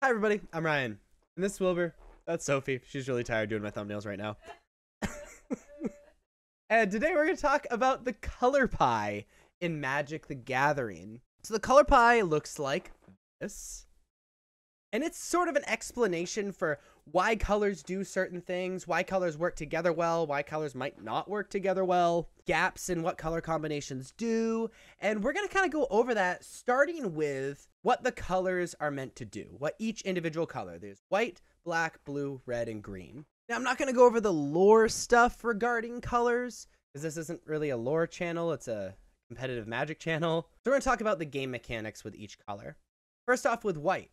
Hi everybody, I'm Ryan. And this is Wilbur. That's Sophie. She's really tired doing my thumbnails right now. And today we're going to talk about the color pie in Magic the Gathering. So the color pie looks like this. And it's sort of an explanation for why colors do certain things, why colors work together well, why colors might not work together well, gaps in what color combinations do. And we're going to kind of go over that, starting with what the colors are meant to do, what each individual color. There's white, black, blue, red, and green. Now, I'm not going to go over the lore stuff regarding colors, because this isn't really a lore channel, it's a competitive Magic channel. So we're going to talk about the game mechanics with each color. First off with white.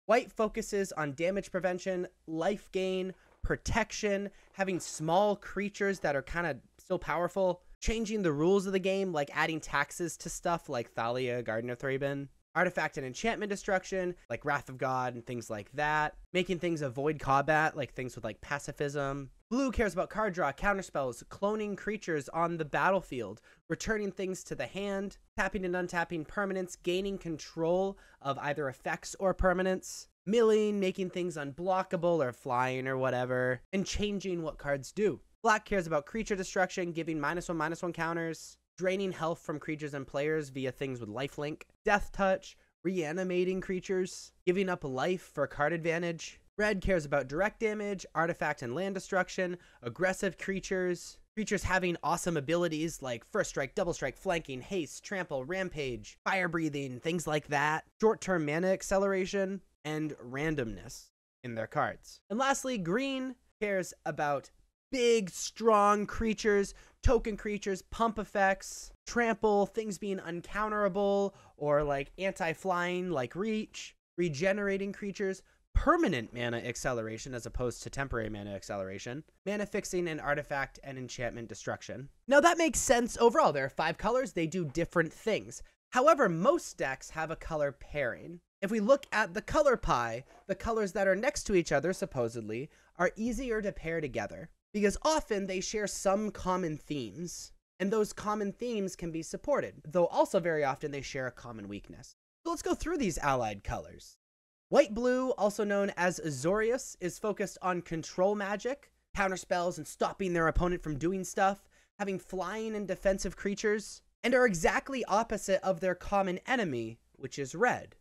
White focuses on damage prevention, life gain, protection, having small creatures that are kind of still powerful, changing the rules of the game, like adding taxes to stuff like Thalia, Garden of Thraben, artifact and enchantment destruction, like Wrath of God and things like that, making things avoid combat, like things with like pacifism. Blue cares about card draw, counterspells, cloning creatures on the battlefield, returning things to the hand, tapping and untapping permanents, gaining control of either effects or permanents, milling, making things unblockable or flying or whatever, and changing what cards do. Black cares about creature destruction, giving -1/-1 counters, draining health from creatures and players via things with lifelink, death touch, reanimating creatures, giving up life for card advantage. Red cares about direct damage, artifact and land destruction, aggressive creatures, creatures having awesome abilities like first strike, double strike, flanking, haste, trample, rampage, fire breathing, things like that, short-term mana acceleration, and randomness in their cards. And lastly, green cares about big, strong creatures, token creatures, pump effects, trample, things being uncounterable, or like anti-flying like reach, regenerating creatures, permanent mana acceleration as opposed to temporary mana acceleration, mana fixing, and artifact and enchantment destruction. Now that makes sense overall. There are 5 colors, they do different things. However, most decks have a color pairing. If we look at the color pie, the colors that are next to each other, supposedly, are easier to pair together, because often they share some common themes, and those common themes can be supported, though also very often they share a common weakness. So let's go through these allied colors. White-blue, also known as Azorius, is focused on control magic, counterspells and stopping their opponent from doing stuff, having flying and defensive creatures, and are exactly opposite of their common enemy, which is red.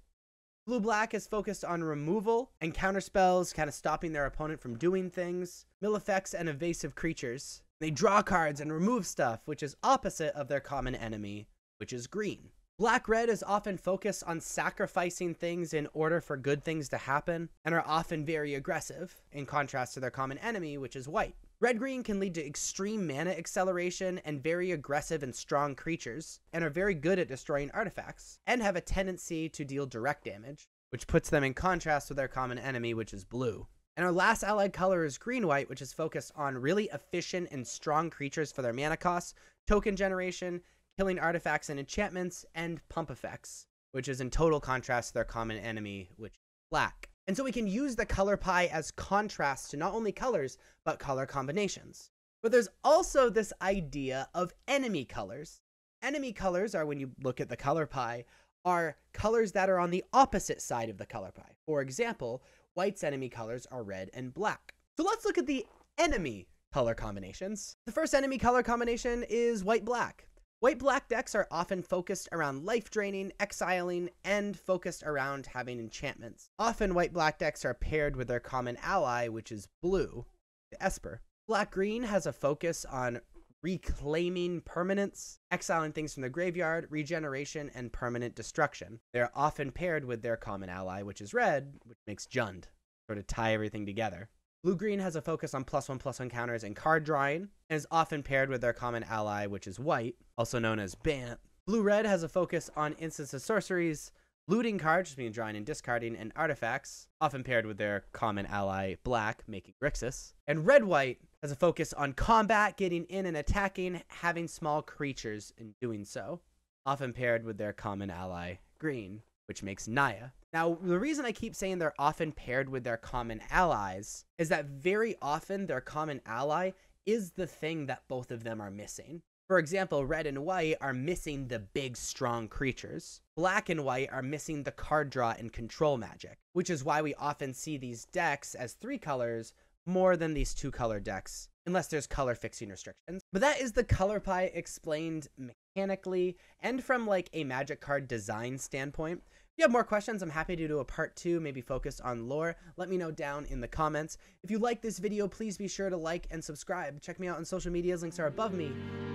Blue-black is focused on removal and counterspells, kind of stopping their opponent from doing things, mill effects and evasive creatures. They draw cards and remove stuff, which is opposite of their common enemy, which is green. Black-red is often focused on sacrificing things in order for good things to happen, and are often very aggressive, in contrast to their common enemy, which is white. Red-green can lead to extreme mana acceleration and very aggressive and strong creatures, and are very good at destroying artifacts, and have a tendency to deal direct damage, which puts them in contrast with their common enemy, which is blue. And our last allied color is green-white, which is focused on really efficient and strong creatures for their mana costs, token generation, killing artifacts and enchantments, and pump effects, which is in total contrast to their common enemy, which is black. And so we can use the color pie as contrast to not only colors, but color combinations. But there's also this idea of enemy colors. Enemy colors are, when you look at the color pie, are colors that are on the opposite side of the color pie. For example, white's enemy colors are red and black. So let's look at the enemy color combinations. The first enemy color combination is white-black. White-black decks are often focused around life draining, exiling, and focused around having enchantments. Often white-black decks are paired with their common ally, which is blue, the Esper. Black-green has a focus on reclaiming permanents, exiling things from the graveyard, regeneration, and permanent destruction. They're often paired with their common ally, which is red, which makes Jund, sort of tie everything together. Blue-green has a focus on +1/+1 counters and card drawing, and is often paired with their common ally, which is white, also known as Bant. Blue-red has a focus on instants and sorceries, looting cards, which means drawing and discarding, and artifacts, often paired with their common ally, black, making Grixis. And red-white has a focus on combat, getting in and attacking, having small creatures in doing so, often paired with their common ally, green, which makes Naya. Now, the reason I keep saying they're often paired with their common allies is that very often their common ally is the thing that both of them are missing. For example, red and white are missing the big, strong creatures. Black and white are missing the card draw and control magic, which is why we often see these decks as 3 colors more than these 2-color decks, unless there's color fixing restrictions. But that is the color pie explained mechanically and from like a Magic card design standpoint. If you have more questions, I'm happy to do a part 2, maybe focused on lore. Let me know down in the comments. If you like this video, please be sure to like and subscribe. Check me out on social medias. Links are above me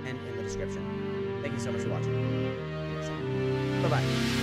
and in the description. Thank you so much for watching. Bye-bye.